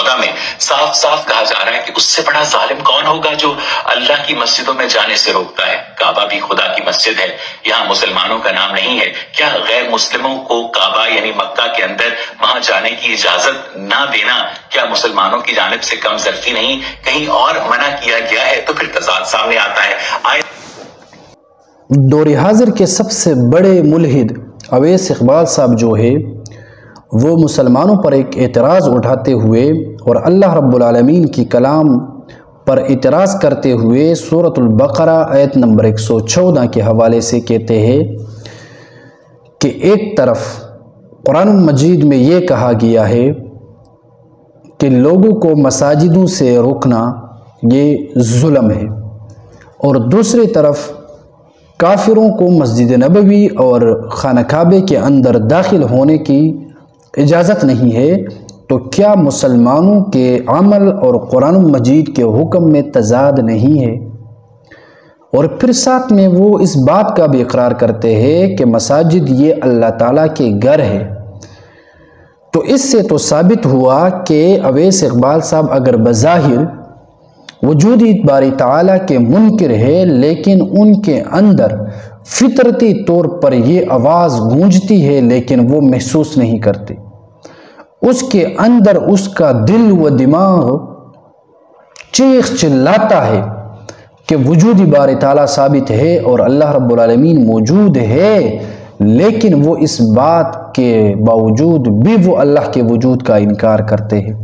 14 میں صاف صاف کہا جا رہا ہے کہ اس سے بڑا ظالم کون ہوگا جو اللہ کی مسجدوں میں جانے سے روکتا ہے۔ کعبہ بھی خدا کی مسجد ہے، یہاں مسلمانوں کا نام نہیں ہے۔ کیا غیر مسلموں کو کعبہ یعنی مکہ کے اندر وہاں جانے کی اجازت نہ دینا کیا مسلمانوں کی جانب سے کم ظرفی نہیں، کہیں اور منع کیا گیا ہے؟ تو پھر تضاد سامنے آتا ہے۔ دور حاضر کے سب سے بڑے ملحد اویس اقبال صاحب جو ہے وہ مسلمانوں پر ایک اعتراض اٹھاتے ہوئے اور اللہ رب العالمین کی کلام پر اعتراض کرتے ہوئے سورۃ البقرہ آیت نمبر 114 کے حوالے سے کہتے ہیں کہ ایک طرف قرآن مجید میں یہ کہا گیا ہے کہ لوگوں کو مساجدوں سے روکنا یہ ظلم ہے، اور دوسری طرف کافروں کو مسجد نبوی اور خانہ کعبے کے اندر داخل ہونے کی اجازت نہیں ہے، تو کیا مسلمانوں کے عمل اور قرآن مجید کے حکم میں تضاد نہیں ہے؟ اور پھر ساتھ میں وہ اس بات کا بھی اقرار کرتے ہیں کہ مساجد یہ اللہ تعالیٰ کے گھر ہے۔ تو اس سے تو ثابت ہوا کہ اویس اقبال صاحب اگر بظاہر وجودی باری تعالیٰ کے منکر ہے، لیکن ان کے اندر فطرتی طور پر یہ آواز گونجتی ہے لیکن وہ محسوس نہیں کرتے، اس کے اندر اس کا دل و دماغ چیخ چلاتا ہے کہ وجودی باری تعالیٰ ثابت ہے اور اللہ رب العالمین موجود ہے، لیکن وہ اس بات کے باوجود بھی وہ اللہ کے وجود کا انکار کرتے ہیں،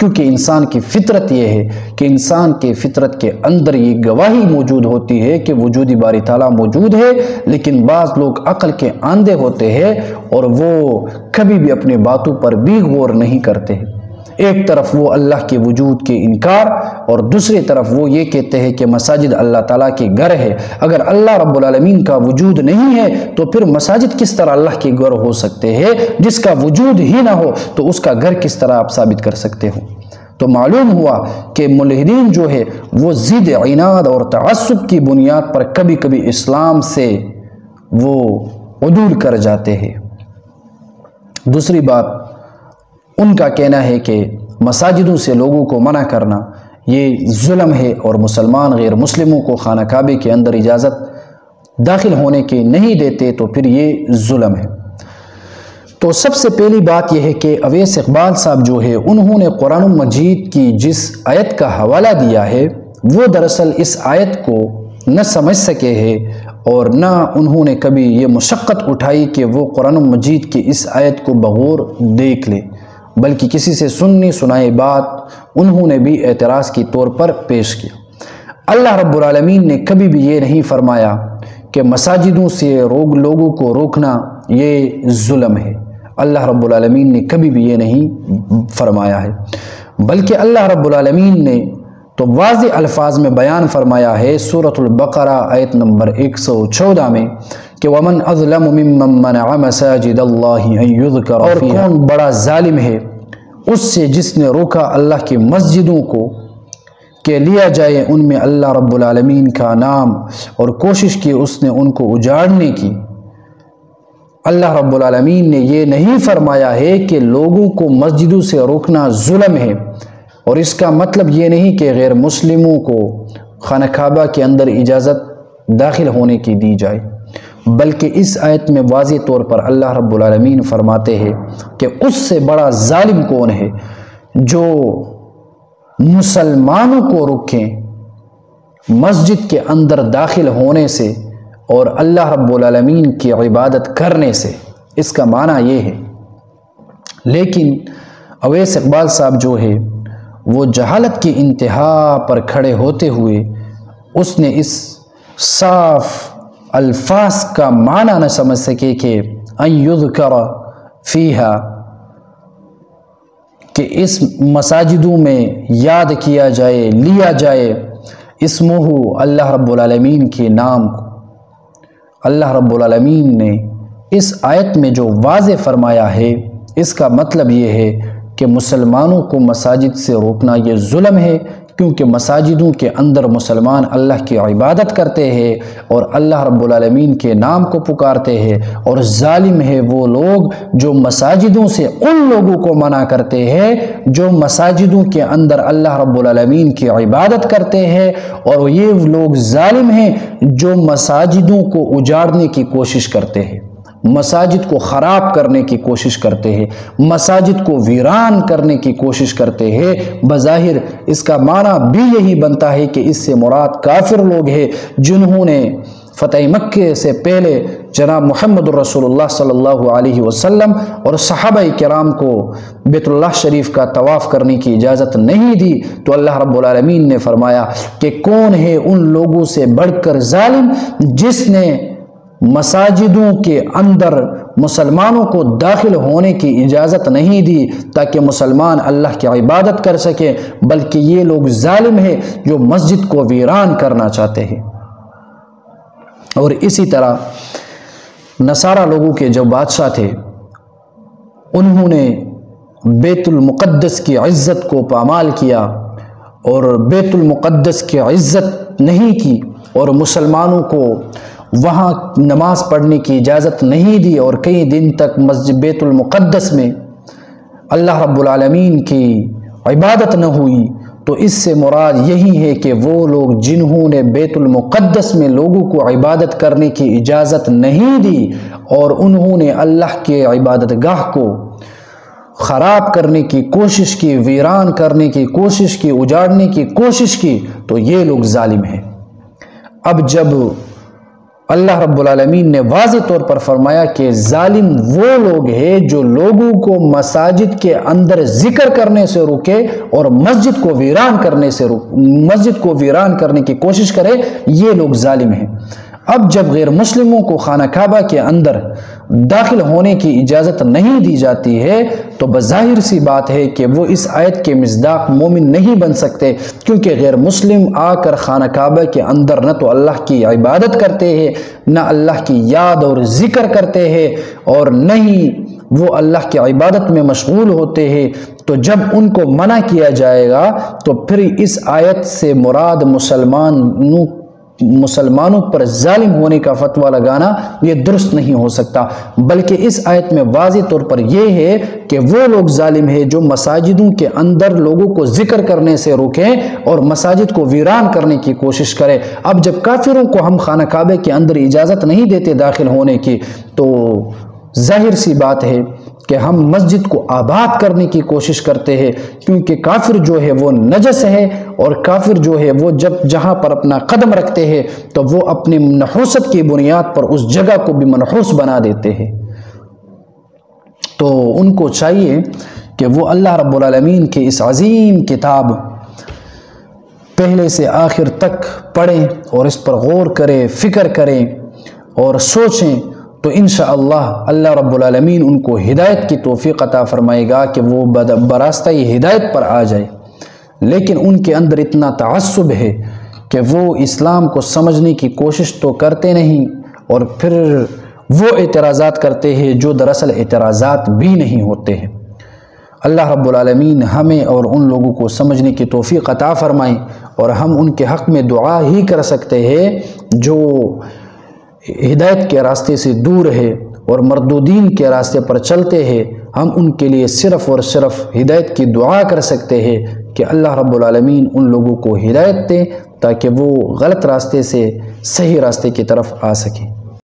کیونکہ انسان کی فطرت یہ ہے کہ انسان کے فطرت کے اندر یہ گواہی موجود ہوتی ہے کہ وجودی باری تعالیٰ موجود ہے، لیکن بعض لوگ عقل کے اندھے ہوتے ہیں اور وہ کبھی بھی اپنے باتوں پر بھی غور نہیں کرتے ہیں۔ ایک طرف وہ اللہ کے وجود کے انکار اور دوسری طرف وہ یہ کہتے ہیں کہ مساجد اللہ تعالیٰ کے گھر ہے۔ اگر اللہ رب العالمین کا وجود نہیں ہے تو پھر مساجد کس طرح اللہ کے گھر ہو سکتے ہیں؟ جس کا وجود ہی نہ ہو تو اس کا گھر کس طرح آپ ثابت کر سکتے ہو؟ تو معلوم ہوا کہ ملحدین جو ہے وہ ضد عناد اور تعصب کی بنیاد پر کبھی کبھی اسلام سے وہ عدول کر جاتے ہیں۔ دوسری بات ان کا کہنا ہے کہ مساجدوں سے لوگوں کو منع کرنا یہ ظلم ہے اور مسلمان غیر مسلموں کو خانہ کعبے کے اندر اجازت داخل ہونے کی نہیں دیتے تو پھر یہ ظلم ہے۔ تو سب سے پہلی بات یہ ہے کہ اویس اقبال صاحب جو ہے انہوں نے قرآن مجید کی جس آیت کا حوالہ دیا ہے وہ دراصل اس آیت کو نہ سمجھ سکے ہیں اور نہ انہوں نے کبھی یہ مشقت اٹھائی کہ وہ قرآن مجید کی اس آیت کو بغور دیکھ لے، بلکہ کسی سے سنی سنائی بات انہوں نے بھی اعتراض کی طور پر پیش کیا۔ اللہ رب العالمین نے کبھی بھی یہ نہیں فرمایا کہ مساجدوں سے لوگوں کو روکنا یہ ظلم ہے، اللہ رب العالمین نے کبھی بھی یہ نہیں فرمایا ہے، بلکہ اللہ رب العالمین نے تو واضح الفاظ میں بیان فرمایا ہے سورۃ البقرہ آیت نمبر 114 میں کہ وَمَنْ أَظْلَمُ مِمَّنْ مَنَعَ مَسَاجِدَ اللَّهِ أَنْ يُذْكَرَ فِيهَا، اور کون بڑا ظالم ہے اس سے جس نے روکا اللہ کی مسجدوں کو کہ لیا جائے ان میں اللہ رب العالمین کا نام، اور کوشش کی اس نے ان کو اجاڑنے کی۔ اللہ رب العالمین نے یہ نہیں فرمایا ہے کہ لوگوں کو مسجدوں سے روکنا ظلم ہے، اور اس کا مطلب یہ نہیں کہ غیر مسلموں کو خانہ کعبہ کے اندر اجازت داخل ہونے کی دی جائے، بلکہ اس آیت میں واضح طور پر اللہ رب العالمین فرماتے ہیں کہ اس سے بڑا ظالم کون ہے جو مسلمانوں کو روکیں مسجد کے اندر داخل ہونے سے اور اللہ رب العالمین کی عبادت کرنے سے۔ اس کا معنی یہ ہے، لیکن اویس اقبال صاحب جو ہے وہ جہالت کی انتہا پر کھڑے ہوتے ہوئے اس نے اس صاف الفاظ کا معنی نہ سمجھ سکے کہ ان یذکر فیہا، کہ اس مساجدوں میں یاد کیا جائے، لیا جائے اسمہ، اللہ رب العالمین کے نام کو۔ اللہ رب العالمین نے اس آیت میں جو واضح فرمایا ہے اس کا مطلب یہ ہے کہ مسلمانوں کو مساجد سے روکنا یہ ظلم ہے، کیونکہ مساجدوں کے اندر مسلمان اللہ کی عبادت کرتے ہیں اور اللہ رب العالمین کے نام کو پکارتے ہیں، اور ظالم ہے وہ لوگ جو مساجدوں سے ان لوگوں کو منع کرتے ہیں جو مساجدوں کے اندر اللہ رب العالمین کی عبادت کرتے ہیں، اور یہ لوگ ظالم ہیں جو مساجدوں کو اجاڑنے کی کوشش کرتے ہیں، مساجد کو خراب کرنے کی کوشش کرتے ہیں، مساجد کو ویران کرنے کی کوشش کرتے ہیں۔ بظاہر اس کا معنی بھی یہی بنتا ہے کہ اس سے مراد کافر لوگ ہیں جنہوں نے فتح مکہ سے پہلے جناب محمد رسول اللہ صلی اللہ علیہ وسلم اور صحابہ کرام کو بیت اللہ شریف کا طواف کرنے کی اجازت نہیں دی، تو اللہ رب العالمین نے فرمایا کہ کون ہے ان لوگوں سے بڑھ کر ظالم جس نے مساجدوں کے اندر مسلمانوں کو داخل ہونے کی اجازت نہیں دی تاکہ مسلمان اللہ کی عبادت کر سکے، بلکہ یہ لوگ ظالم ہیں جو مسجد کو ویران کرنا چاہتے ہیں۔ اور اسی طرح نصارہ لوگوں کے جو بادشاہ تھے انہوں نے بیت المقدس کی عزت کو پامال کیا اور بیت المقدس کی عزت نہیں کی، اور مسلمانوں کو وہاں نماز پڑھنے کی اجازت نہیں دی، اور کئی دن تک مسجد بیت المقدس میں اللہ رب العالمین کی عبادت نہ ہوئی۔ تو اس سے مراد یہی ہے کہ وہ لوگ جنہوں نے بیت المقدس میں لوگوں کو عبادت کرنے کی اجازت نہیں دی اور انہوں نے اللہ کے عبادت گاہ کو خراب کرنے کی کوشش کی، ویران کرنے کی کوشش کی، اجاڑنے کی کوشش کی، تو یہ لوگ ظالم ہیں۔ اب جب اللہ رب العالمین نے واضح طور پر فرمایا کہ ظالم وہ لوگ ہیں جو لوگوں کو مساجد کے اندر ذکر کرنے سے روکے اور مسجد کو ویران کرنے کی کوشش کرے، یہ لوگ ظالم ہیں۔ اب جب غیر مسلموں کو خانہ کعبہ کے اندر داخل ہونے کی اجازت نہیں دی جاتی ہے تو بظاہر سی بات ہے کہ وہ اس آیت کے مصداق مومن نہیں بن سکتے، کیونکہ غیر مسلم آ کر خانہ کعبہ کے اندر نہ تو اللہ کی عبادت کرتے ہیں، نہ اللہ کی یاد اور ذکر کرتے ہیں، اور نہ ہی وہ اللہ کی عبادت میں مشغول ہوتے ہیں۔ تو جب ان کو منع کیا جائے گا تو پھر اس آیت سے مراد مسلمانوں پر ظالم ہونے کا فتویٰ لگانا یہ درست نہیں ہو سکتا، بلکہ اس آیت میں واضح طور پر یہ ہے کہ وہ لوگ ظالم ہیں جو مساجدوں کے اندر لوگوں کو ذکر کرنے سے روکیں اور مساجد کو ویران کرنے کی کوشش کریں۔ اب جب کافروں کو ہم خانہ کعبہ کے اندر اجازت نہیں دیتے داخل ہونے کی، تو ظاہر سی بات ہے کہ ہم مسجد کو آباد کرنے کی کوشش کرتے ہیں، کیونکہ کافر جو ہے وہ نجس ہے، اور کافر جو ہے وہ جہاں پر اپنا قدم رکھتے ہیں تو وہ اپنی نحوست کی بنیاد پر اس جگہ کو بھی منحوس بنا دیتے ہیں۔ تو ان کو چاہیے کہ وہ اللہ رب العالمین کی اس عظیم کتاب پہلے سے آخر تک پڑھیں اور اس پر غور کریں، فکر کریں اور سوچیں، تو انشاءاللہ اللہ رب العالمین ان کو ہدایت کی توفیق عطا فرمائے گا کہ وہ براستہ ہدایت پر آ جائے۔ لیکن ان کے اندر اتنا تعصب ہے کہ وہ اسلام کو سمجھنے کی کوشش تو کرتے نہیں، اور پھر وہ اعتراضات کرتے ہیں جو دراصل اعتراضات بھی نہیں ہوتے ہیں۔ اللہ رب العالمین ہمیں اور ان لوگوں کو سمجھنے کی توفیق عطا فرمائیں، اور ہم ان کے حق میں دعا ہی کر سکتے ہیں جو ہدایت کے راستے سے دور ہے اور مردودین کے راستے پر چلتے ہیں۔ ہم ان کے لیے صرف اور صرف ہدایت کی دعا کر سکتے ہیں کہ اللہ رب العالمین ان لوگوں کو ہدایت دے تاکہ وہ غلط راستے سے صحیح راستے کی طرف آ سکیں۔